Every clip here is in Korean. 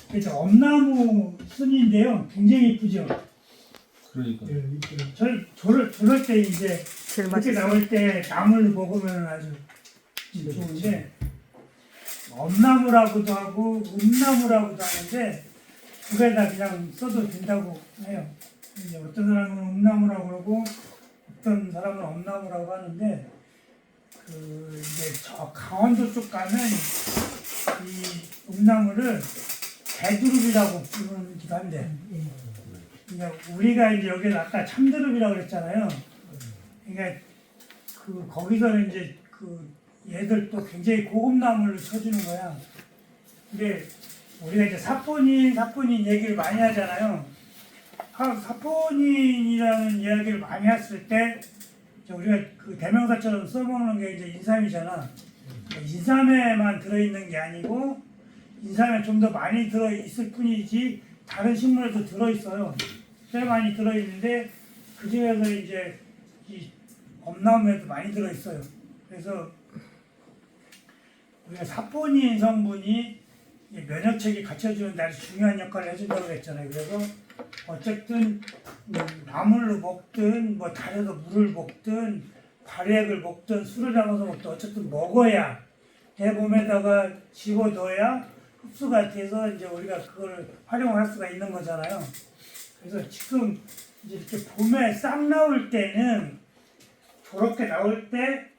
그래서 엄나무 순인데요. 굉장히 이쁘죠. 그러니까. 예, 저럴 때 이제 제일 그렇게 맛있어. 나올 때 나물 먹으면 아주 좋은데 엄나무라고도 하고 음나무라고도 하는데 그게다 그냥 써도 된다고 해요. 이제 어떤 사람은 음나무라고 그러고 어떤 사람은 엄나무라고 하는데 그 이제 저 강원도 쪽 가면 이 음나무를 대두릅이라고 부르기도 한데 그러니까 우리가 이제 여기 아까 참두릅이라고 그랬잖아요. 그러니까 그 거기서는 이제 그 얘들 또 굉장히 고급 나무를 쳐주는 거야. 근데 우리가 이제 사포닌 얘기를 많이 하잖아요. 사포닌이라는 이야기를 많이 했을 때 우리가 그 대명사처럼 써먹는 게 이제 인삼이잖아. 인삼에만 들어있는 게 아니고 인삼에 좀 더 많이 들어있을 뿐이지 다른 식물에도 들어있어요. 꽤 많이 들어있는데 그 중에서 이제 이 엄나무에도 많이 들어있어요. 그래서 우리가 사포닌 성분이 면역체계 갖춰주는 데 아주 중요한 역할을 해준다고 그랬잖아요. 그래서 어쨌든 나물로 먹든 뭐 달에서 물을 먹든 발액을 먹든 술을 담아서 먹든 어쨌든 먹어야 대몸에다가 집어넣어야 흡수가 돼서 이제 우리가 그걸 활용할 수가 있는 거잖아요. 그래서 지금 이제 이렇게 봄에 싹 나올 때는 저렇게 나올 때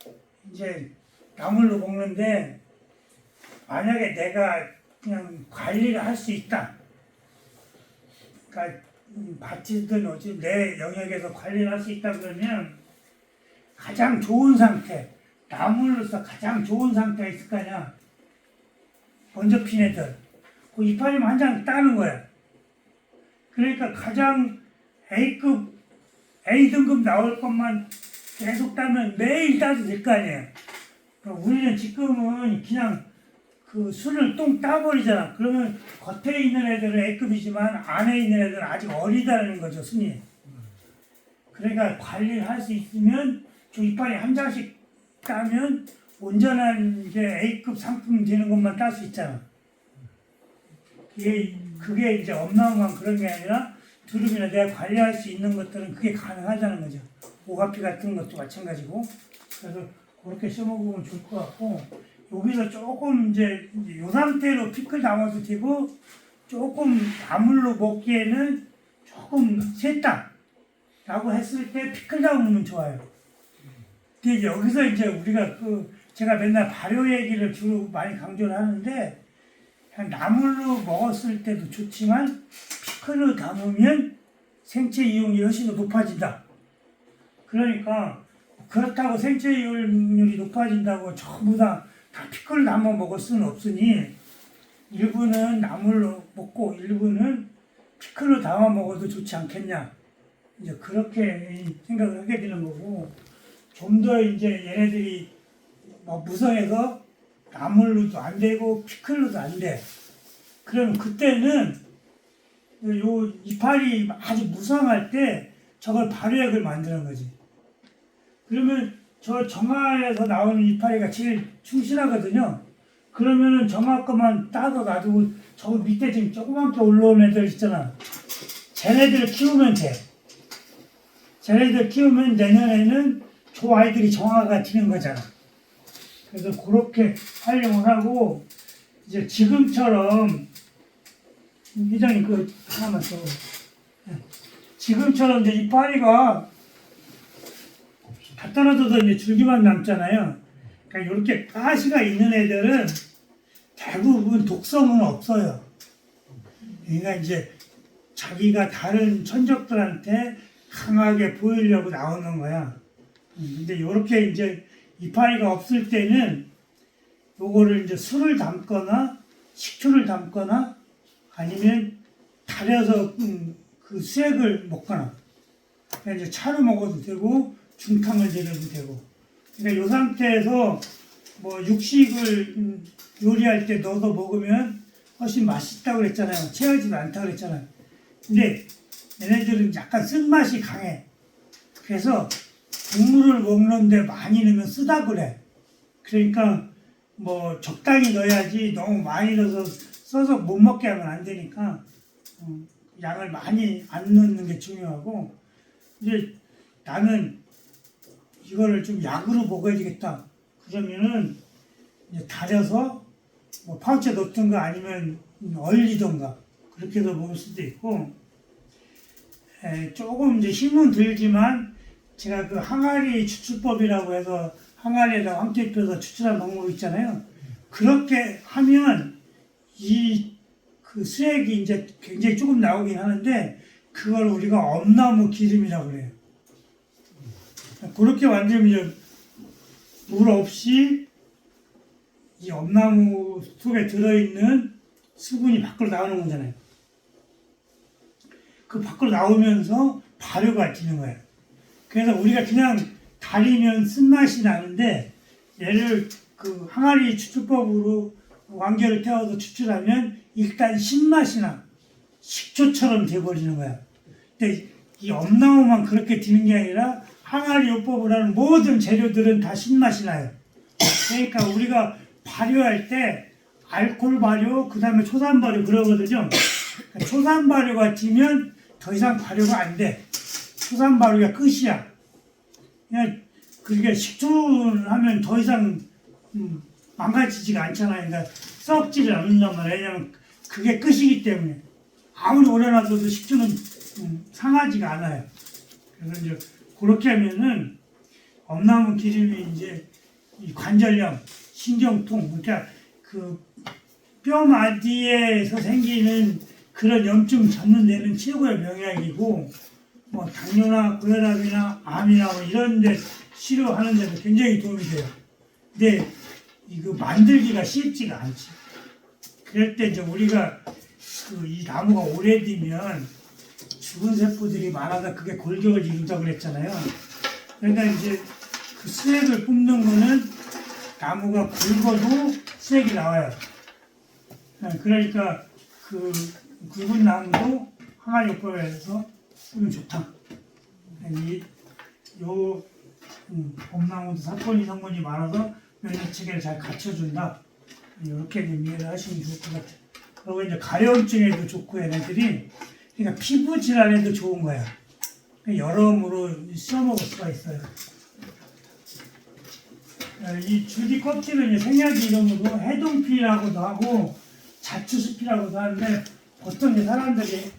이제 나물로 먹는데 만약에 내가 그냥 관리를 할 수 있다. 그러니까 밭이든 어찌 내 영역에서 관리를 할 수 있다 그러면 가장 좋은 상태, 나물로서 가장 좋은 상태가 있을 거냐. 먼저 핀 애들. 그 이파리만 한 장 따는 거야. 그러니까 가장 A등급 나올 것만 계속 따면 매일 따도 될 거 아니에요. 우리는 지금은 그냥 그 순을 똥 따버리잖아. 그러면 겉에 있는 애들은 A급이지만 안에 있는 애들은 아직 어리다는 거죠, 순이. 그러니까 관리를 할 수 있으면 저 이파리 한 장씩 따면 온전한 이제 A급 상품 되는 것만 딸 수 있잖아. 그게 이제 엄나무만 그런 게 아니라 두릅이나 내가 관리할 수 있는 것들은 그게 가능하다는 거죠. 오가피 같은 것도 마찬가지고. 그래서 그렇게 씹어먹으면 좋을 것 같고, 여기서 조금 이제 요 상태로 피클 담아도 되고, 조금 나물로 먹기에는 조금 셌다라고 했을 때 피클 담으면 좋아요. 근데 여기서 이제 우리가 제가 맨날 발효 얘기를 주로 많이 강조를 하는데, 그냥 나물로 먹었을 때도 좋지만 피클로 담으면 생체 이용률이 훨씬 더 높아진다. 그러니까 그렇다고 생체 이용률이 높아진다고 전부 다 피클로 담아 먹을 수는 없으니 일부는 나물로 먹고 일부는 피클로 담아 먹어도 좋지 않겠냐. 이제 그렇게 생각을 하게 되는 거고, 좀 더 이제 얘네들이 무성해서 나물로도 안 되고 피클로도 안 돼. 그럼 그때는 요 이파리 아주 무성할 때 저걸 발효액을 만드는 거지. 그러면 저 정화에서 나오는 이파리가 제일 충실하거든요. 그러면은 정화 것만 따서 놔두고 저 밑에 지금 조그맣게 올라온 애들 있잖아. 쟤네들 키우면 돼. 쟤네들 키우면 내년에는 저 아이들이 정화가 되는 거잖아. 그래서 그렇게 활용을 하고, 이제 지금처럼, 회장님 그 하나만 더. 지금처럼 이제 이파리가 다 떨어져서 이제 줄기만 남잖아요. 그러니까 이렇게 가시가 있는 애들은 대부분 독성은 없어요. 그러니까 이제 자기가 다른 천적들한테 강하게 보이려고 나오는 거야. 근데 이렇게 이제 이파리가 없을 때는 요거를 이제 술을 담거나 식초를 담거나 아니면 달여서 그 수액을 먹거나, 그러니까 이제 차로 먹어도 되고 중탕을 내려도 되고. 그러니까 이 상태에서 뭐 육식을 요리할 때 넣어서 먹으면 훨씬 맛있다고 그랬잖아요. 체하지도 않다고 그랬잖아요. 근데 얘네들은 약간 쓴맛이 강해. 그래서 국물을 먹는데 많이 넣으면 쓰다 그래. 그러니까 뭐 적당히 넣어야지 너무 많이 넣어서 써서 못 먹게 하면 안 되니까 양을 많이 안 넣는 게 중요하고, 이제 나는 이거를 좀 약으로 먹어야 되겠다. 그러면은 이제 달여서 뭐 파우치에 넣든가 아니면 얼리던가 그렇게 해서 먹을 수도 있고, 조금 이제 힘은 들지만 제가 그 항아리 추출법이라고 해서 항아리에다 황토 입혀서 추출한 방법 있잖아요. 그렇게 하면 이 그 수액이 이제 굉장히 조금 나오긴 하는데 그걸 우리가 엄나무 기름이라고 그래요. 그렇게 만들면 물 없이 이 엄나무 속에 들어있는 수분이 밖으로 나오는 거잖아요. 그 밖으로 나오면서 발효가 되는 거예요. 그래서 우리가 그냥 달이면 쓴맛이 나는데 얘를 그 항아리 추출법으로 왕겨를 태워서 추출하면 일단 신맛이나 식초처럼 돼버리는 거야. 근데 이 엄나무만 그렇게 되는 게 아니라 항아리 요법을 하는 모든 재료들은 다 신맛이 나요. 그러니까 우리가 발효할 때 알코올 발효, 그 다음에 초산 발효 그러거든요. 초산 발효가 지면 더 이상 발효가 안 돼. 초산 발효가 끝이야. 그냥 그게 식초를 하면 더 이상 망가지지가 않잖아요. 그러니까 썩지를 않는단 말이에요. 왜냐면 그게 끝이기 때문에 아무리 오래 놔둬도 식초는 상하지가 않아요. 그래서 이제 그렇게 하면은 엄나무 기름이 이제 이 관절염, 신경통, 그러니까 그 뼈 마디에서 생기는 그런 염증 잡는 데는 최고의 명약이고, 뭐 당뇨나 고혈압이나 암이나 뭐 이런 데 치료하는 데도 굉장히 도움이 돼요. 근데 이거 만들기가 쉽지가 않지. 그럴 때 이제 우리가 그 이 나무가 오래되면 죽은 세포들이 많아서 그게 골격을 이룬다고 그랬잖아요. 그러니까 이제 그 수액을 뿜는 거는 나무가 굵어도 수액이 나와요. 그러니까 그 굵은 나무도 항아리 요법에서 쓰면 좋다. 요 봄나무도 사포닌 성분이 많아서 면역 체계를 잘 갖춰준다. 이렇게 이해를 하시면 좋을 것 같아요. 그리고 이제 가려움증에도 좋고 얘네들이, 그러니까 피부 질환에도 좋은 거야. 여러모로 씌워먹을 수가 있어요. 이 줄기 껍질은 생약 이름으로 해동피라고도 하고 자추수피라고도 하는데 보통 이제 사람들이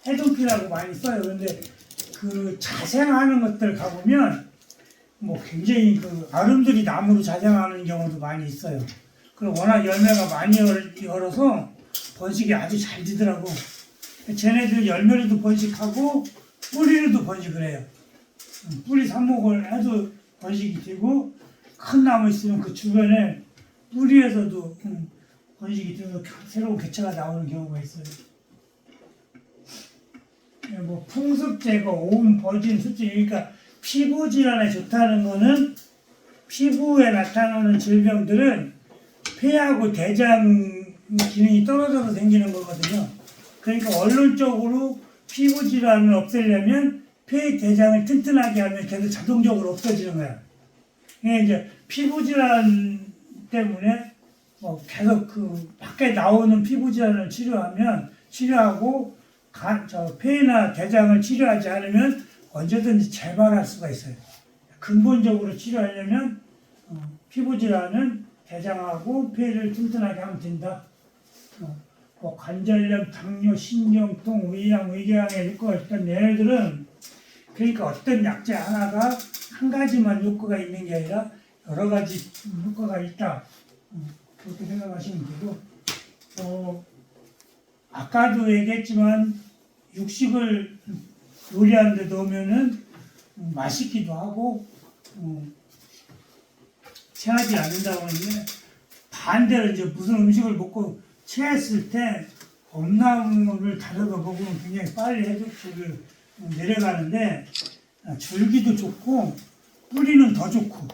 해동피라고 많이 써요. 그런데 그 자생하는 것들 가보면 뭐 굉장히 그 아름드리 나무로 자생하는 경우도 많이 있어요. 그리고 워낙 열매가 많이 열어서 번식이 아주 잘 되더라고. 쟤네들 열매로도 번식하고 뿌리로도 번식을 해요. 뿌리 삽목을 해도 번식이 되고, 큰 나무 있으면 그 주변에 뿌리에서도 번식이 되고 새로운 개체가 나오는 경우가 있어요. 뭐 풍습 제거, 오음, 버진, 수증, 그러니까 피부 질환에 좋다는 거는 피부에 나타나는 질병들은 폐하고 대장 기능이 떨어져서 생기는 거거든요. 그러니까 원론적으로 피부 질환을 없애려면 폐 대장을 튼튼하게 하면 걔도 자동적으로 없어지는 거야. 그러니까 이제 피부 질환 때문에 뭐 계속 그 밖에 나오는 피부 질환을 치료하고 폐나 대장을 치료하지 않으면 언제든지 재발할 수가 있어요. 근본적으로 치료하려면 피부 질환은 대장하고 폐를 튼튼하게 하면 된다. 뭐 관절염, 당뇨, 신경통, 위양, 위궤양에 효과가 있던 얘네들은, 그러니까 어떤 약재 하나가 한 가지만 효과가 있는 게 아니라 여러 가지 효과가 있다. 그렇게 생각하시면 되고, 아까도 얘기했지만 육식을 요리하는 데 넣으면은 맛있기도 하고 체하지 않는다고 하는데, 반대로 이제 무슨 음식을 먹고 체했을 때 엄나무를 다려서 먹으면 굉장히 빨리 해독력을 내려가는데, 줄기도 좋고 뿌리는 더 좋고,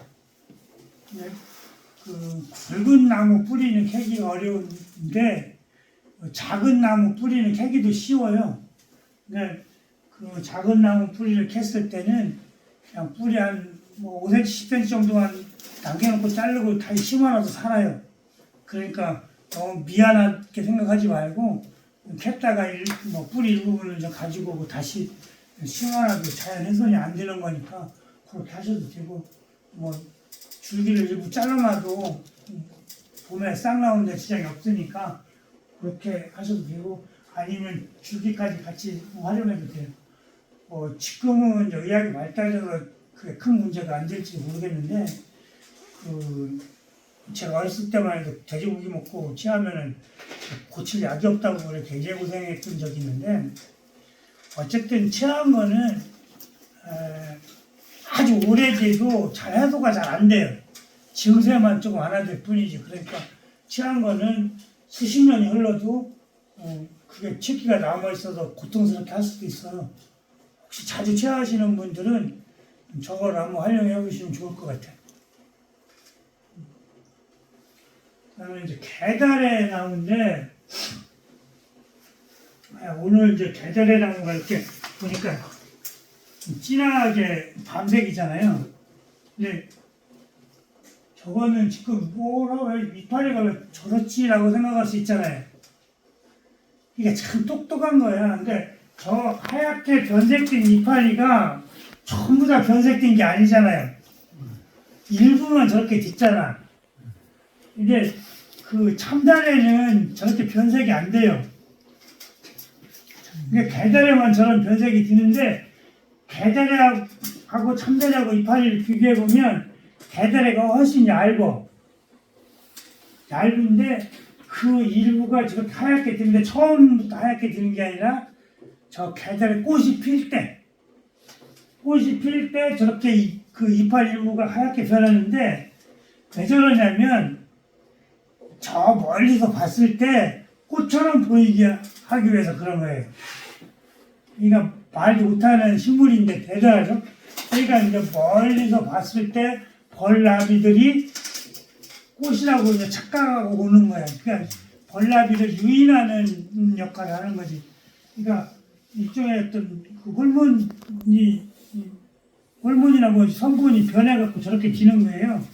그 굵은 나무 뿌리는 캐기가 어려운데 작은 나무 뿌리는 캐기도 쉬워요. 근데 그 작은 나무 뿌리를 캤을 때는 그냥 뿌리 한 뭐 5cm, 10cm 정도만 남겨놓고 자르고 다시 심어놔도 살아요. 그러니까 너무 미안하게 생각하지 말고 캤다가 뭐 뿌리 일부분을 좀 가지고 오고 다시 심어놔도 자연 훼손이 안 되는 거니까 그렇게 하셔도 되고, 뭐 줄기를 일부 잘라놔도 봄에 싹 나오는데 지장이 없으니까 그렇게 하셔도 되고, 아니면 줄기까지 같이 활용해도 돼요. 지금은 이제 의학이 발달해서 그게 큰 문제가 안 될지 모르겠는데, 제가 어렸을 때만 해도 돼지고기 먹고 취하면은 고칠 약이 없다고 그래 굉장히 고생했던 적이 있는데, 어쨌든 취한 거는 아주 오래돼도 잘 해소가 잘 안 돼요. 증세만 조금 완화될 뿐이지. 그러니까 취한 거는 수십 년이 흘러도 그게 취기가 남아 있어서 고통스럽게 할 수도 있어요. 혹시 자주 취하시는 분들은 저걸 한번 활용해 보시면 좋을 것 같아요. 그다음에 이제 계달에 나오는데, 오늘 이제 계달에 나온 거 이렇게 보니까 진하게 밤색이잖아요. 근데 저거는 지금 뭐라고 해, 이파리가 왜 저렇지라고 생각할 수 있잖아요. 이게 참 똑똑한 거야. 근데 저 하얗게 변색된 이파리가 전부 다 변색된 게 아니잖아요. 일부만 저렇게 됐잖아. 근데 그 참달에는 저렇게 변색이 안 돼요. 그러니까 계달에만 저런 변색이 드는데, 계달에하고 참달에하고 이파리를 비교해 보면 계달에가 훨씬 얇은데 그 일부가 저렇게 하얗게 드는데, 처음부터 하얗게 드는 게 아니라 저 계달에 꽃이 필 때 저렇게 그 이파리 일부가 하얗게 변하는데, 왜 저러냐면 저 멀리서 봤을 때 꽃처럼 보이게 하기 위해서 그런 거예요. 그러니까 말도 못하는 식물인데 대단하죠. 그러니까 이제 멀리서 봤을 때 벌나비들이 꽃이라고 이제 착각하고 오는 거야. 그러니까 벌나비를 유인하는 역할을 하는 거지. 그러니까 일종의 어떤 그 호르몬이나 뭐 성분이 변해갖고 저렇게 지는 거예요.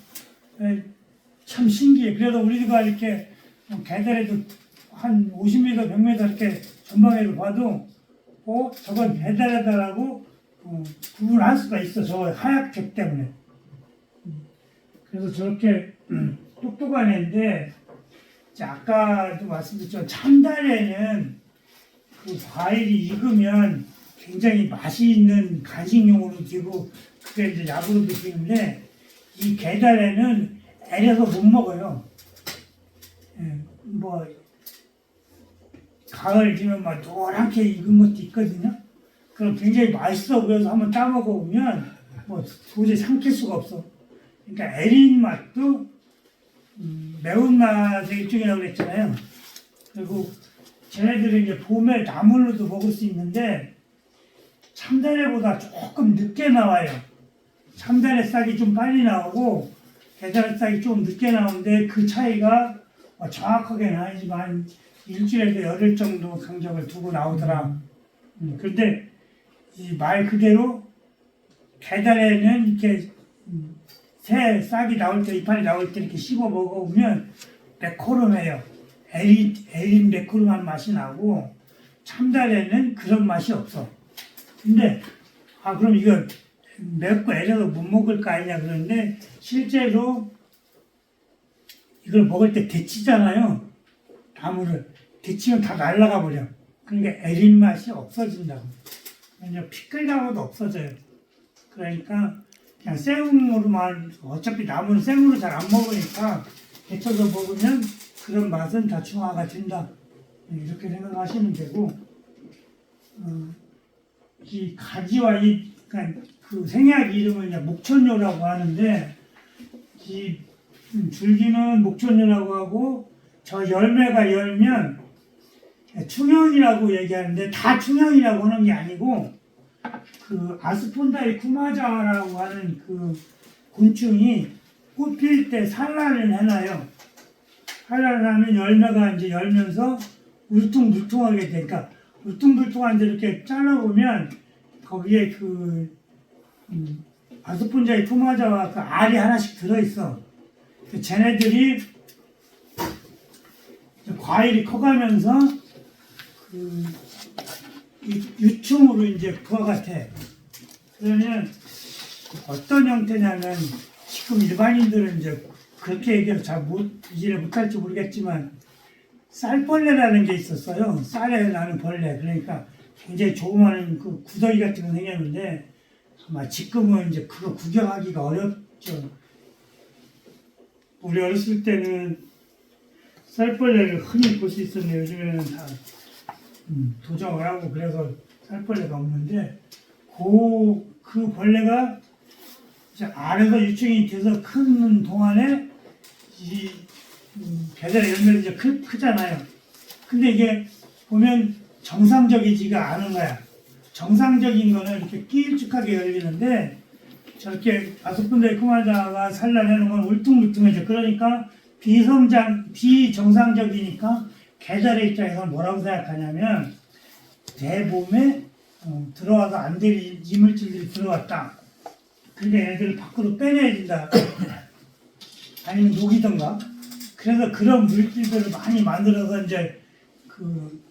참 신기해. 그래도 우리가 이렇게 계달에도 한 50m, 100m 이렇게 전방에도 봐도 저건 계달에다라고 구분할 수가 있어. 저 하얗기 때문에. 그래서 저렇게 똑똑한 애인데, 아까도 말씀드렸지만 참달에는 그 과일이 익으면 굉장히 맛이 있는 간식용으로 되고 그게 이제 약으로도 되는데, 이 계달에는 애려서 못 먹어요. 뭐 가을 지면 막 노랗게 익은 것도 있거든요. 그럼 굉장히 맛있어 보여서 한번 따먹어 보면 뭐 도저히 삼킬 수가 없어. 그러니까 애린 맛도 매운맛의 일종이라고 그랬잖아요. 그리고 쟤네들은 이제 봄에 나물로도 먹을 수 있는데 참다래보다 조금 늦게 나와요. 참다래 싹이 좀 빨리 나오고 계달 싹이 좀 늦게 나오는데, 그 차이가 정확하게는 아니지만 일주일에서 열흘 정도 간격을 두고 나오더라. 그런데 이 말 그대로 계달에는 이렇게 새 싹이 나올 때, 이파리 나올 때 이렇게 씹어 먹어보면 매코름해요. 애린 매코름한 맛이 나고, 참달에는 그런 맛이 없어. 근데 그럼 이거 맵고 애려서 못 먹을 거 아니냐 그러는데, 실제로 이걸 먹을 때 데치잖아요. 나무를 데치면 다 날아가 버려. 그러니까 애린 맛이 없어진다고. 그냥 피클나무도 없어져요. 그러니까 그냥 생으로만, 어차피 나무는 생으로 잘 안 먹으니까 데쳐서 먹으면 그런 맛은 다 중화가 된다. 이렇게 생각하시면 되고, 이 가지와 그러니까 그 생약 이름을 이제 목천료라고 하는데, 이 줄기는 목천료라고 하고, 저 열매가 열면 충형이라고 얘기하는데, 다 충형이라고 하는 게 아니고, 그 아스폰다이 쿠마자라고 하는 그 곤충이 꽃 필 때 산란을 해놔요. 산란을 하면 열매가 이제 열면서 울퉁불퉁하게 되니까, 울퉁불퉁한데 이렇게 잘라보면 거기에 그 아스폰자이 쿠마자와 그 알이 하나씩 들어있어. 쟤네들이 과일이 커가면서 그 유충으로 이제 부화가 돼. 그러면 어떤 형태냐면 지금 일반인들은 이제 그렇게 얘기를 잘 이해를 못할지 모르겠지만 쌀벌레라는 게 있었어요. 쌀에 나는 벌레. 그러니까 굉장히 조그마한 그 구더기 같은 거 생겼는데 아마 지금은 이제 그거 구경하기가 어렵죠. 우리 어렸을 때는 쌀벌레를 흔히 볼 수 있었는데 요즘에는 다 도정을 하고 그래서 쌀벌레가 없는데 그 벌레가 이제 알에서 유충이 돼서 크는 동안에 이 계절의 열매도 이제 크잖아요. 근데 이게 보면 정상적이지가 않은 거야. 정상적인 거는 이렇게 길쭉하게 열리는데 저렇게 5군데 꼬마자가 산란해놓은 건 울퉁불퉁해져. 그러니까 비정상적이니까 계절의 입장에서 뭐라고 생각하냐면 내 몸에 들어와서 안 될 이물질들이 들어왔다. 근데 얘네들을 밖으로 빼내야 된다. 아니면 녹이던가. 그래서 그런 물질들을 많이 만들어서 이제 그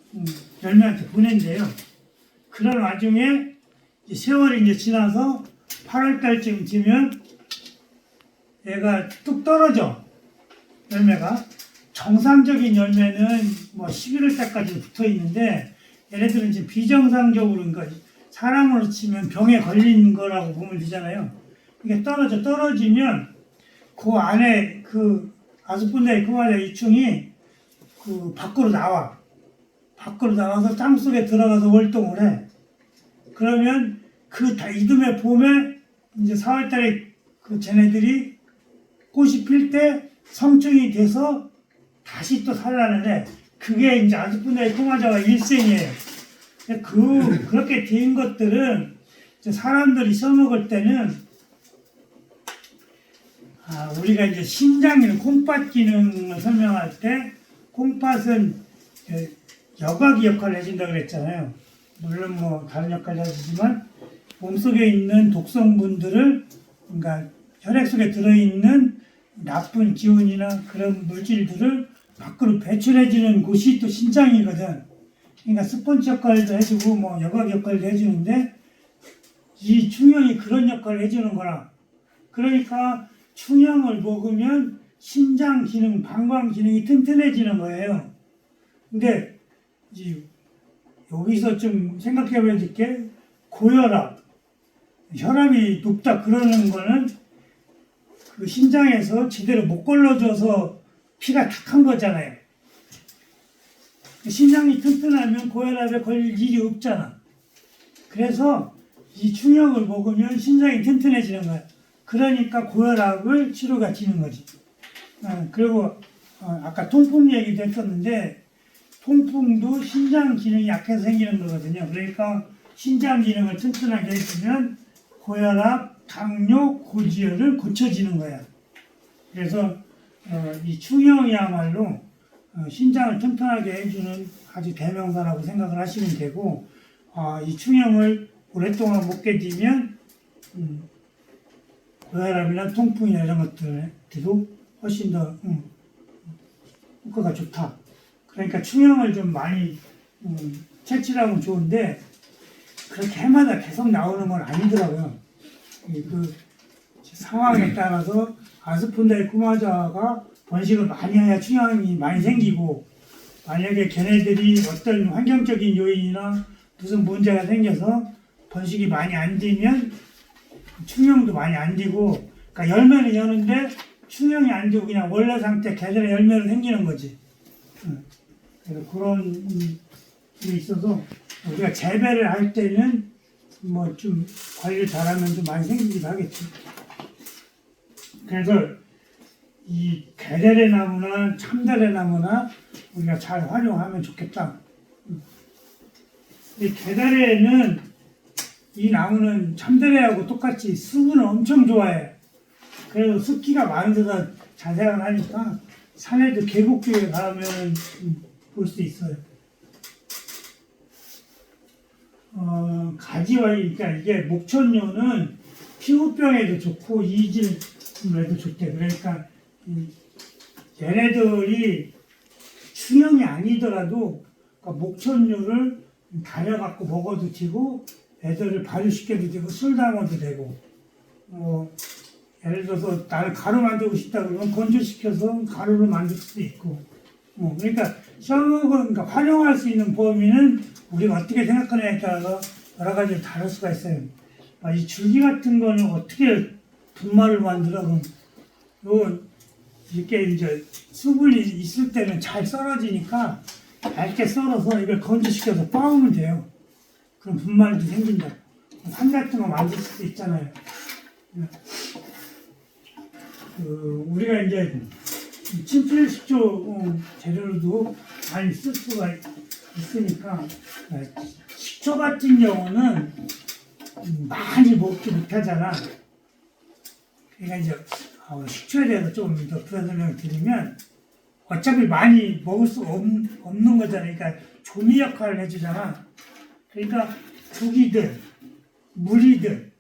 열매한테 보낸대요. 그런 와중에 세월이 이제 지나서 8월달쯤 되면 얘가 뚝 떨어져. 열매가. 정상적인 열매는 뭐 11월달까지 붙어 있는데 얘네들은 이제 비정상적으로 그러니까 사람으로 치면 병에 걸린 거라고 보면 되잖아요. 이게 떨어지면 그 안에 그 아스푼다이 크마자 유충이 그 밖으로 나와서 땅 속에 들어가서 월동을 해. 그러면 그 이듬해 봄에 이제 4월달에 그 쟤네들이 꽃이 필 때 성충이 돼서 다시 또 산란을 해. 그게 이제 아스푼다이 크마자가 일생이에요. 그렇게 된 것들은 이제 사람들이 써먹을 때는 우리가 이제 신장 기능, 콩팥 기능을 설명할 때 콩팥은 여과기 역할을 해준다 그랬잖아요. 물론 뭐 다른 역할을 해주지만 몸속에 있는 독성분들을 그러니까 혈액 속에 들어있는 나쁜 기운이나 그런 물질들을 밖으로 배출해주는 곳이 또 신장이거든. 그러니까 스펀지 역할도 해주고 뭐 여과기 역할도 해주는데 이 충혈이 그런 역할을 해주는 거라. 그러니까 충혈을 먹으면 신장 기능, 방광 기능이 튼튼해지는 거예요. 근데 이제 여기서 좀 생각해 봐야 될 게 고혈압, 혈압이 높다 그러는 거는 그 신장에서 제대로 못 걸러줘서 피가 탁한 거잖아요. 신장이 튼튼하면 고혈압에 걸릴 일이 없잖아. 그래서 이 충혈을 먹으면 신장이 튼튼해지는 거야. 그러니까 고혈압을 치료가 되는 거지. 그리고 아까 통풍 얘기도 했었는데 통풍도 신장 기능이 약해서 생기는 거거든요. 그러니까 신장 기능을 튼튼하게 해주면 고혈압, 당뇨, 고지혈을 고쳐지는 거야. 그래서 이 충혈이야말로 신장을 튼튼하게 해주는 아주 대명사라고 생각을 하시면 되고 이 충혈을 오랫동안 먹게 되면 고혈압이나 통풍이나 이런 것들도 훨씬 더 효과가 좋다. 그러니까 충혈을 좀 많이 채취하면 좋은데 그렇게 해마다 계속 나오는 건 아니더라고요. 그 상황에 따라서 아스푼다이 쿠마자가 번식을 많이 해야 충혈이 많이 생기고 만약에 걔네들이 어떤 환경적인 요인이나 무슨 문제가 생겨서 번식이 많이 안 되면 충혈도 많이 안 되고 그러니까 열매를 여는데 충혈이 안 되고 그냥 원래 상태 계절에 열매로 생기는 거지. 그래서 그런 게 있어서 우리가 재배를 할 때는 뭐 좀 관리를 잘하면 좀 많이 생기기도 하겠지. 그래서 이 계절의 나무나 참달의 나무나 우리가 잘 활용하면 좋겠다. 이 계달에는 이 나무는 참다래하고 똑같이 습을 엄청 좋아해. 그래서 습기가 많은 데서 자생을 하니까 산에도 계곡교에 가면 볼 수 있어요. 가지와 그러니까 이게 목천료는 피부병에도 좋고 이질에도 좋대. 그러니까 얘네들이 수영이 아니더라도 그러니까 목천류를 달여갖고 먹어도 되고 애들을 발효시켜도 되고 술 담아도 되고 예를 들어서 나를 가루 만들고 싶다 그러면 건조시켜서 가루를 만들 수도 있고 그러니까 그러니까 활용할 수 있는 범위는 우리가 어떻게 생각하느냐에 따라서 여러 가지를 다룰 수가 있어요. 이 줄기 같은 거는 어떻게 분말을 만들어? 그럼 이렇게 이제 수분이 있을 때는 잘 썰어지니까 얇게 썰어서 이걸 건조시켜서 빻으면 돼요. 그럼 분말도 생긴다. 산 같은 거 만들 수도 있잖아요. 우리가 이제 침필식초 재료로도 많이 쓸 수가 있으니까 식초 같은 경우는 많이 먹지 못하잖아. 그러니까 이제 식초에 대해서 좀 더 설명을 드리면 어차피 많이 먹을 수 없는 거잖아요. 그러니까 조미 역할을 해주잖아. 그러니까 국이든 물이든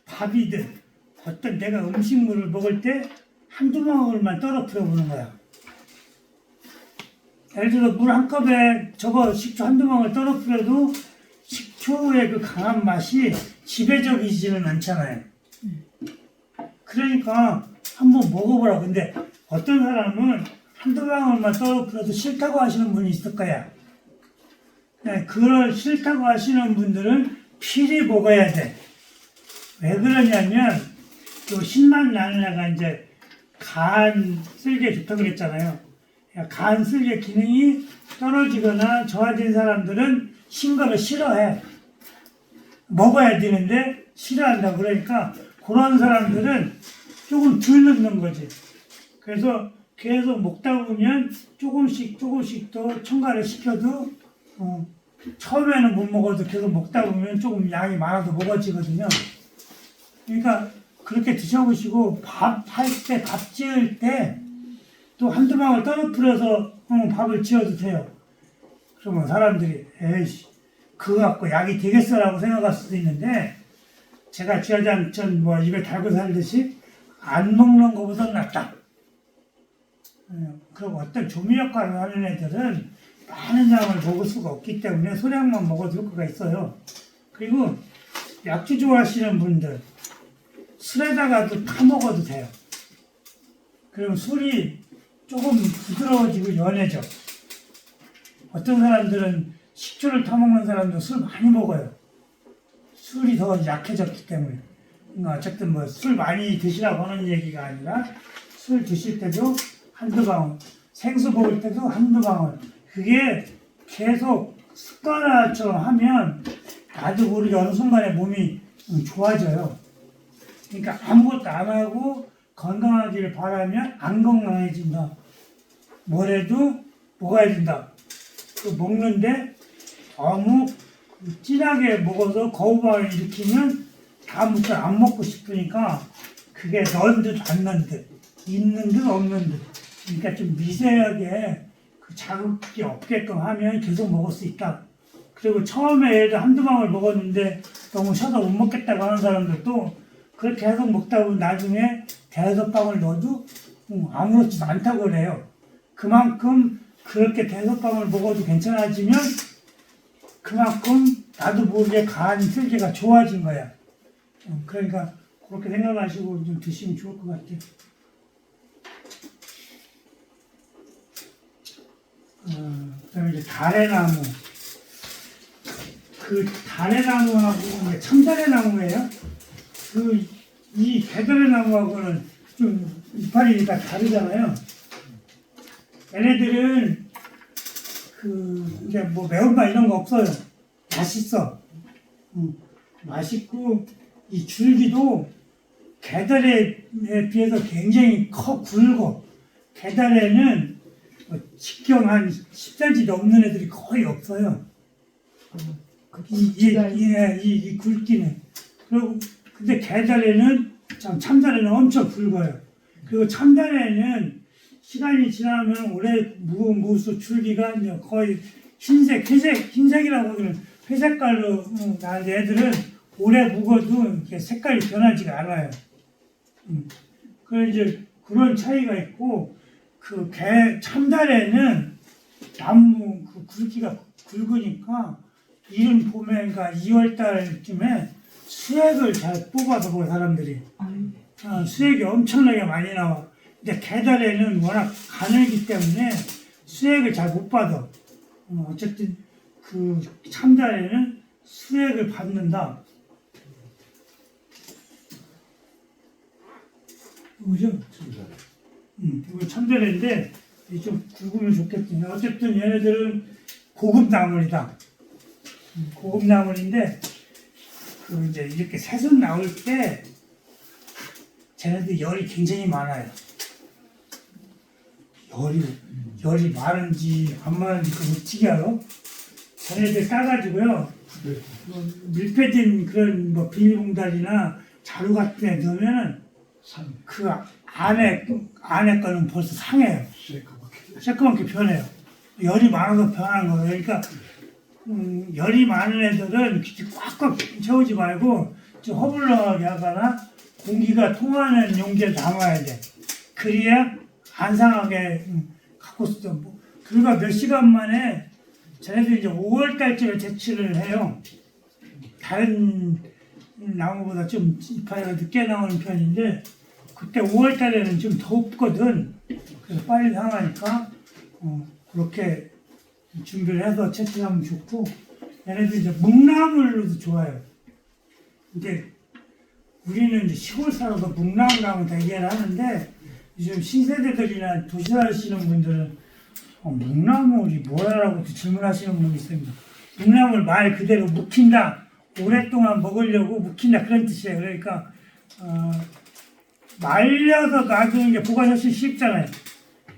밥이든 어떤 내가 음식물을 먹을 때 한두 방울만 떨어뜨려 보는 거야. 예를 들어 물 한 컵에 저거 식초 한두 방울 떨어뜨려도 식초의 그 강한 맛이 지배적이지는 않잖아요. 그러니까 한번 먹어보라. 근데 어떤 사람은 한두 방울만 떨어뜨려도 싫다고 하시는 분이 있을 거야. 그걸 싫다고 하시는 분들은 필히 먹어야 돼. 왜 그러냐면 또 신맛 나는 애가 이제 간 쓸개 좋다고 그랬잖아요. 간 쓸개 기능이 떨어지거나 저하된 사람들은 신 거를 싫어해. 먹어야 되는데 싫어한다. 그러니까 그런 사람들은 조금 덜 넣는 거지. 그래서 계속 먹다 보면 조금씩 더 첨가를 시켜도 처음에는 못 먹어도 계속 먹다 보면 조금 양이 많아도 먹어지거든요. 그러니까 그렇게 드셔보시고 밥 할 때, 밥 지을 때 또 한두 방울 떨어뜨려서 밥을 지어도 돼요. 그러면 사람들이 에이씨 그거 갖고 약이 되겠어라고 생각할 수도 있는데 제가 지하장천 입에 달고 살듯이 안 먹는 것보다 낫다. 그리고 어떤 조미 역할을 하는 애들은 많은 양을 먹을 수가 없기 때문에 소량만 먹어도 효과가 있어요. 그리고 약주 좋아하시는 분들 술에다가도 타 먹어도 돼요. 그럼 술이 조금 부드러워지고 연해져. 어떤 사람들은 식초를 타먹는 사람도 술 많이 먹어요. 술이 더 약해졌기 때문에. 어쨌든 술 많이 드시라고 하는 얘기가 아니라 술 드실 때도 한두 방울, 생수 먹을 때도 한두 방울. 그게 계속 습관화처럼 하면 나도 모르게 어느 순간에 몸이 좋아져요. 그러니까 아무것도 안 하고 건강하기를 바라면 안 건강해진다. 뭐래도 먹어야 된다. 먹는데 너무 진하게 먹어서 거부감을 일으키면 다음부터 안 먹고 싶으니까 그게 넣은 듯 안 넣은 듯 있는 듯 없는 듯 그러니까 좀 미세하게 그 자극이 없게끔 하면 계속 먹을 수 있다. 그리고 처음에 애들 한두 방울 먹었는데 너무 쉬어서 못 먹겠다고 하는 사람들도 그렇게 계속 먹다 보면 나중에 대여섯 방울 넣어도 아무렇지도 않다고 그래요. 그만큼 그렇게 대여섯 방울 먹어도 괜찮아지면 그만큼 나도 모르게 간 쓸개가 좋아진 거야. 그러니까 그렇게 생각하시고 좀 드시면 좋을 것 같아요. 그다음에 이제 다래나무. 그 다래나무하고 참다래나무예요. 이 개다래나무하고는 좀 이파리가 다르잖아요. 얘네들은 이제 매운맛 이런 거 없어요. 맛있어. 맛있고 이 줄기도 개다래에 비해서 굉장히 굵어. 개다래는 직경 한 10cm 넘는 애들이 거의 없어요. 이 굵기는. 그리고 근데 개다래는 참다래는 엄청 굵어요. 그리고 참다래는 시간이 지나면 오래 무수 줄기가 거의 흰색이라고 하면 회색깔로 나는데 애들은 오래 묵어도 이렇게 색깔이 변하지가 않아요. 그래서 이제 그런 차이가 있고 참다래는 나무 그 굵기가 굵으니까 이른 봄에 그러니까 2월 달쯤에 수액을 잘 뽑아서 그 사람들이 수액이 엄청나게 많이 나와. 근데 계달에는 워낙 가늘기 때문에 수액을 잘 못 받아. 어쨌든 그 참달에는 수액을 받는다. 그죠? 이거 참달인데 좀 굵으면 좋겠지. 어쨌든 얘네들은 고급 나물이다. 고급 나물인데 그 이제 이렇게 새순 나올 때 쟤네들 열이 굉장히 많아요. 열이 많은지 안 많은지 그거 어떻게 알아? 쟤네들 따가지고요. 밀폐된 그런 뭐 비닐봉다리나 자루 같은 데 넣으면은 그 안에 거는 벌써 상해요. 새까맣게 변해요. 열이 많아서 변한 거예요. 그러니까 열이 많은 애들은 꽉꽉 채우지 말고 좀 허블러하게 하거나 공기가 통하는 용기에 담아야 돼. 그래야 안 상하게 갖고 있어. 불과 몇 시간 만에 쟤네들이 이제 5월 달쯤에 채취를 해요. 다른 나무보다 좀 이파리가 늦게 나오는 편인데 그때 5월 달에는 좀 덥거든. 그래서 빨리 상하니까 그렇게 준비를 해서 채취하면 좋고 얘네들 이제 묵나물로도 좋아요. 근데 우리는 이제 시골 살아서 묵나물하고 대기를 하는데 요즘 신세대들이나 도시 사시는 분들은 묵나물이 뭐야라고 질문하시는 분이 있습니다. 묵나물 말 그대로 묵힌다. 오랫동안 먹으려고 묵힌다 그런 뜻이에요. 그러니까 말려서 놔두는 게 보관이 훨씬 쉽잖아요.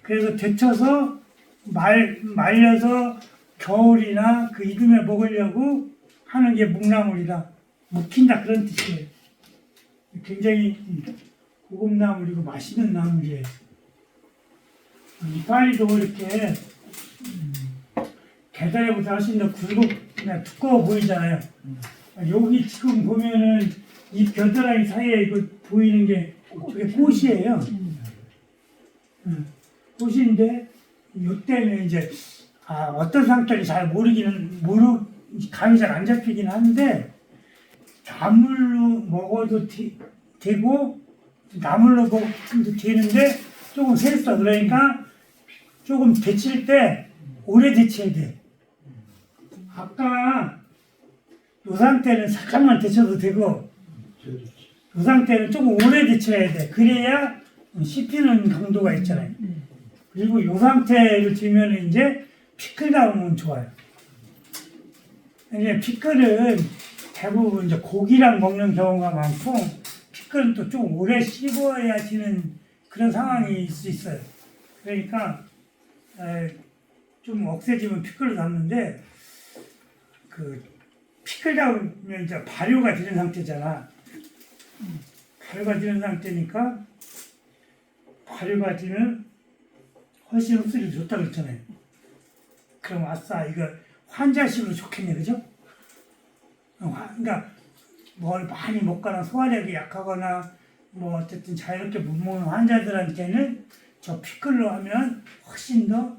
그래서 데쳐서 말려서 겨울이나 그 이듬해 먹으려고 하는 게 묵나물이다. 묵힌다 그런 뜻이에요. 굉장히 고급 나물이고 맛있는 나물이에요. 이파리도 이렇게 게다리보다 훨씬 더 그냥 두꺼워 보이잖아요. 여기 지금 보면은 이 겨드랑이 사이에 이거 보이는 게 저게 꽃이에요. 꽃인데 이때는 이제 어떤 상태인지 잘 감이 잘 안 잡히긴 한데 나물로 먹어도 되고 나물로 먹어도 되는데 조금 셌어. 그러니까 조금 데칠 때 오래 데쳐야 돼. 아까 이 상태는 살짝만 데쳐도 되고 이 상태는 조금 오래 데쳐야 돼. 그래야 씹히는 강도가 있잖아요. 그리고 이 상태를 두면 이제 피클 나오면 좋아요. 이제 피클은 대부분 이제 고기랑 먹는 경우가 많고 피클은 또 좀 오래 씹어야 지는 그런 상황이 있을 수 있어요. 그러니까 좀 억세지면 피클로 담는데 그 피클 담으면 이제 발효가 되는 상태잖아. 발효가 되는 상태니까 발효가 되면 훨씬 흡수력이 좋다고 그랬잖아요. 그럼 아싸 이거 환자식으로 좋겠네, 그죠? 그러니까 뭘 많이 먹거나 소화력이 약하거나 뭐 어쨌든 자유롭게 못 먹는 환자들한테는 저 피클로 하면 훨씬 더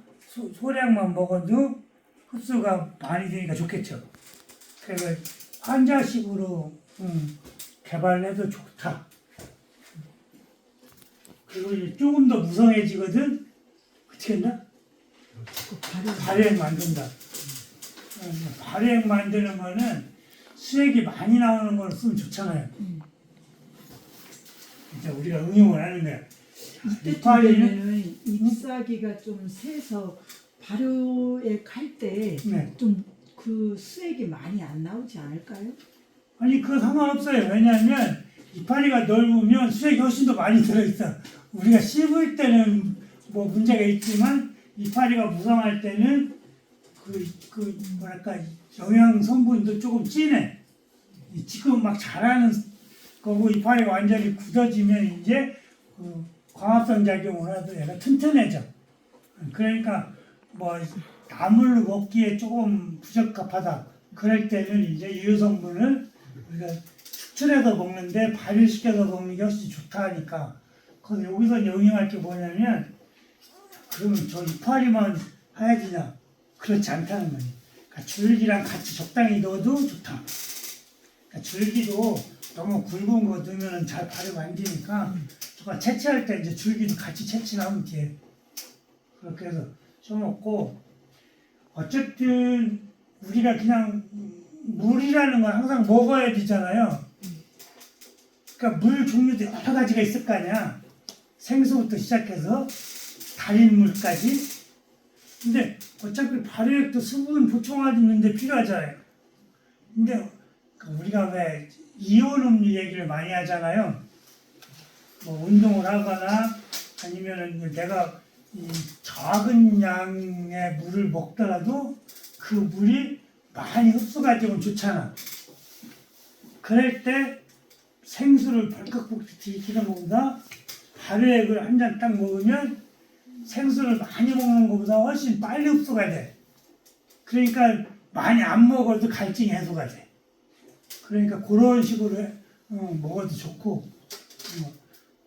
소량만 먹어도 흡수가 많이 되니까 좋겠죠. 그래서 환자식으로 개발해도 좋다. 그리고 이제 조금 더 무성해지거든. 어떻게 한다? 발효액 만든다. 발효액 만드는 거는 수액이 많이 나오는 걸 쓰면 좋잖아요. 이제 우리가 응용을 하는 거야. 이때쯤 잎사귀가 좀 세서 발효액 할 때 좀 그 수액이 많이 안 나오지 않을까요? 아니 그거 상관없어요. 왜냐하면 이파리가 넓으면 수액이 훨씬 더 많이 들어있어. 우리가 씹을 때는 뭐 문제가 있지만 이파리가 무성할 때는 그 뭐랄까 영양 성분도 조금 진해. 지금 막 자라는 거고 이파리가 완전히 굳어지면 이제 광합성 작용을 하도 얘가 튼튼해져. 그러니까 뭐 나물로 먹기에 조금 부적합하다. 그럴 때는 이제 유효 성분을 우리가 축출해서 먹는데 발효시켜서 먹는 게 훨씬 좋다 하니까. 그래서 여기서 영향할 게 뭐냐면 그러면 저 이파리만 하얘지냐? 그렇지 않다는 거예요. 그러니까 줄기랑 같이 적당히 넣어도 좋다. 그러니까 줄기도 너무 굵은 거 넣으면 잘 발효가 안 되니까 저거 채취할 때 이제 줄기도 같이 채취하면 돼. 그렇게 해서 써먹고 어쨌든 우리가 그냥 물이라는 건 항상 먹어야 되잖아요. 그러니까 물 종류도 여러 가지가 있을 거 아니야. 생수부터 시작해서 달인 물까지. 근데 어차피 발효액도 수분 보충하는 데 필요하잖아요. 근데 우리가 왜 이온 음료 얘기를 많이 하잖아요. 뭐 운동을 하거나 아니면은 내가 이 작은 양의 물을 먹더라도 그 물이 많이 흡수가 되면 좋잖아. 그럴 때 생수를 벌컥 들이키는 것보다 발효액을 한 잔 딱 먹으면 생수를 많이 먹는 것보다 훨씬 빨리 흡수가 돼. 그러니까 많이 안 먹어도 갈증이 해소가 돼. 그러니까 그런 식으로 먹어도 좋고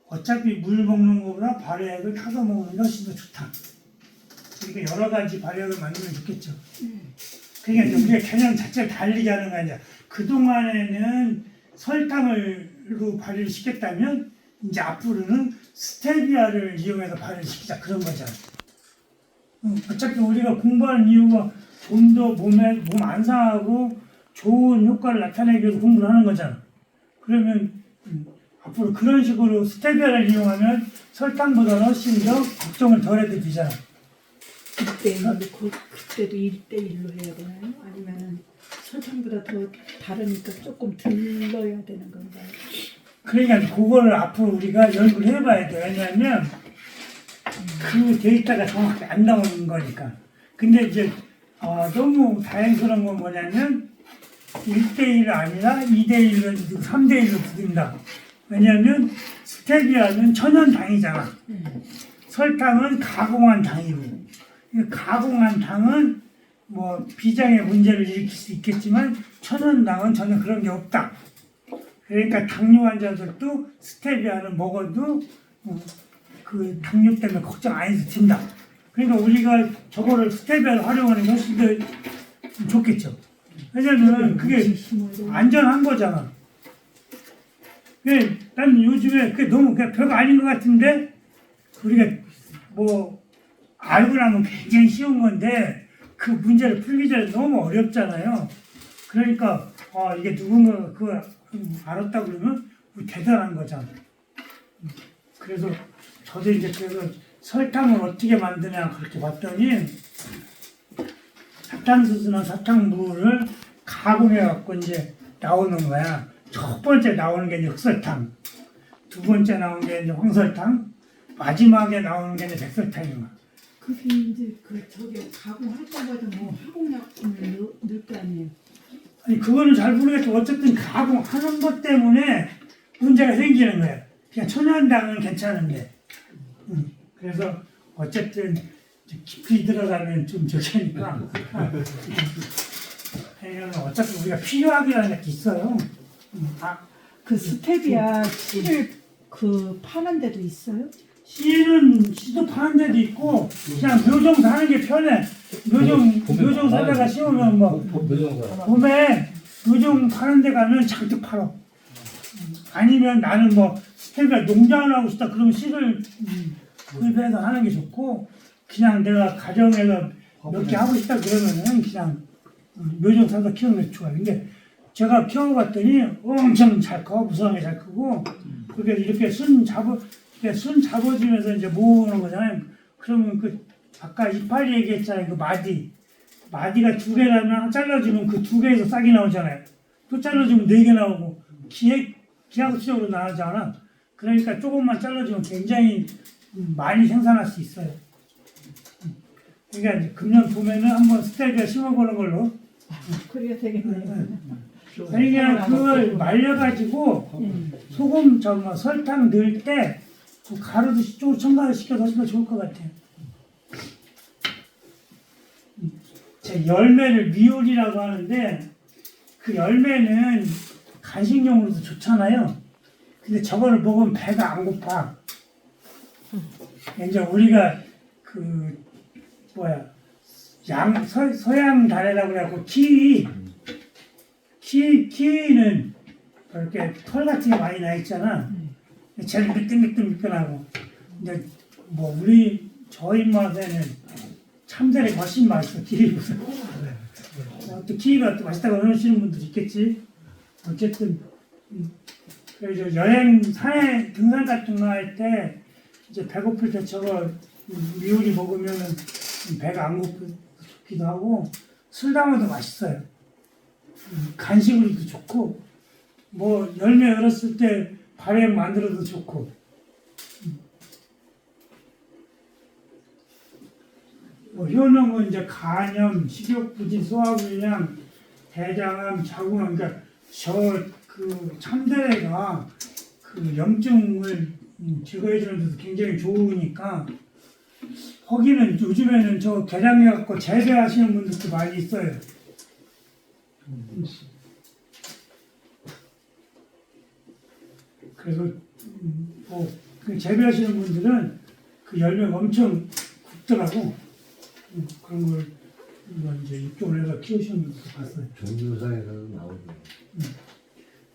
어차피 물 먹는 것보다 발효액을 타서 먹는 게 훨씬 더 좋다. 그러니까 여러 가지 발효액을 만들면 좋겠죠. 그러니까 이제 우리가 개념 자체를 달리게 하는 거 아니야. 그동안에는 설탕으로 발효를 시켰다면 이제 앞으로는 스테비아를 이용해서 발효를 시키자 그런 거잖아. 어차피 우리가 공부하는 이유가 좀 더 몸 안 상하고 좋은 효과를 나타내기 위해서 공부를 하는 거잖아. 그러면 앞으로 그런 식으로 스테비아를 이용하면 설탕보다는 훨씬 더 걱정을 덜 해도 되잖아. 그때도 1대1로 해야 되나요? 아니면 설탕보다 더 다르니까 조금 덜 넣어야 되는 건가요? 그러니까 그거를 앞으로 우리가 연구를 해봐야 돼. 왜냐하면 그 데이터가 정확히 안 나오는 거니까. 근데 이제 너무 다행스러운 건 뭐냐면 1대1이 아니라 2대1로 3대1로 부른다. 왜냐하면 스테비아는 천연당이잖아. 설탕은 가공한 당이고. 가공한 당은 뭐 비장의 문제를 일으킬 수 있겠지만 천연당은 전혀 그런 게 없다. 그러니까 당뇨 환자들도 스테비아를 먹어도 그 당뇨 때문에 걱정 안 해도 된다. 그러니까 우리가 저거를 스테비아를 활용하는 게 훨씬 더 좋겠죠. 왜냐면 그게 안전한 거잖아. 난 요즘에 그게 너무 별거 아닌 것 같은데 우리가 뭐 알고 나면 굉장히 쉬운 건데 그 문제를 풀기 전에 너무 어렵잖아요. 그러니까 이게 누군가 그걸 알았다 그러면 대단한 거잖아. 그래서 저도 이제 그래서 설탕을 어떻게 만드냐 그렇게 봤더니 사탕수수나 사탕물을 가공해 갖고 이제 나오는 거야. 첫 번째 나오는 게 이제 흑설탕, 두 번째 나오는 게 이제 황설탕, 마지막에 나오는 게 이제 백설탕인 거야. 그게 이제 저게 가공할 때마다 뭐 화공약품을 넣을 거 아니에요? 아니 그거는 잘 모르겠고 어쨌든 가공하는 것 때문에 문제가 생기는 거야. 그냥 천연당은 괜찮은데. 그래서 어쨌든 깊이 들어가면 좀 저기니까. 어차피 우리가 필요하기라는 게 있어요. 그 스테비아 씨를 파는 데도 있어요? 씨도 파는 데도 있고 그냥 묘종 사는 게 편해. 묘종 사다가 심으면 뭐 봄에 묘종 파는 데 가면 잔뜩 팔어. 아니면 나는 뭐 스테비아 농장을 하고 싶다 그러면 씨를 구입해서 하는 게 좋고 그냥 내가 가정에서 몇 개 하고 싶다 그러면은 그냥 묘종 사서 키우는 게 좋아요. 근데 제가 키워봤더니 엄청 잘 커, 무성하게 잘 크고 그게 이렇게 순 잡아주면서 이제 모으는 거잖아요. 그러면 그 아까 이파리 얘기했잖아요. 그 마디가 2개라면 잘라주면 그 2개에서 싹이 나오잖아요. 또 잘라주면 4개 나오고 기하급수적으로 나오잖아. 그러니까 조금만 잘라주면 굉장히 많이 생산할 수 있어요. 그러니까 이제 금년 봄에는 한번 스테비아 심어보는 걸로. 그래야 되겠네요. 그러니까 그걸 말려가지고 소금, 설탕 넣을 때 그 가루도 좀 첨가를 시켜서 훨씬 더 좋을 것 같아요. 제 열매를 미올이라고 하는데 그 열매는 간식용으로도 좋잖아요. 근데 저거를 먹으면 배가 안 고파. 이제 우리가 서양 다래라고 그래갖고 키위는 이렇게 털 같은 게 많이 나 있잖아. 제일 미끈미끈미끈하고. 근데 뭐 저 입맛에는 참새를 훨씬 맛있어, 키위보다. 또 키위가 또 맛있다고 그러시는 분도 있겠지. 어쨌든 그래서 여행 산에 등산 같은 거 할 때 이제 배고플 때 저거 미오리 먹으면 배가 안 고프기도 하고 술 담아도 맛있어요. 간식으로도 좋고 뭐 열매 열었을 때 발효 만들어도 좋고. 뭐 효능은 이제 간염, 식욕부진, 소화불량, 대장암, 자궁암, 그러니까 그 참대래가 그 염증을 제거해주는 데도 굉장히 좋으니까. 거기는 요즘에는 저 개량해 갖고 재배하시는 분들도 많이 있어요. 그래서 그 재배하시는 분들은 그 열매가 엄청 굵더라고. 그런 걸 이제 이쪽으로 해서 키우시는 분들도 봤어요. 종교사에서도 나오죠.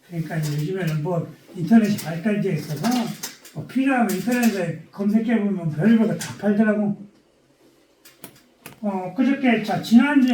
그러니까 이제 요즘에는 뭐 인터넷이 발달되어 있어서 뭐 필요하면 인터넷에 검색해 보면 별별 거 다 팔더라고. 그저께 지난주에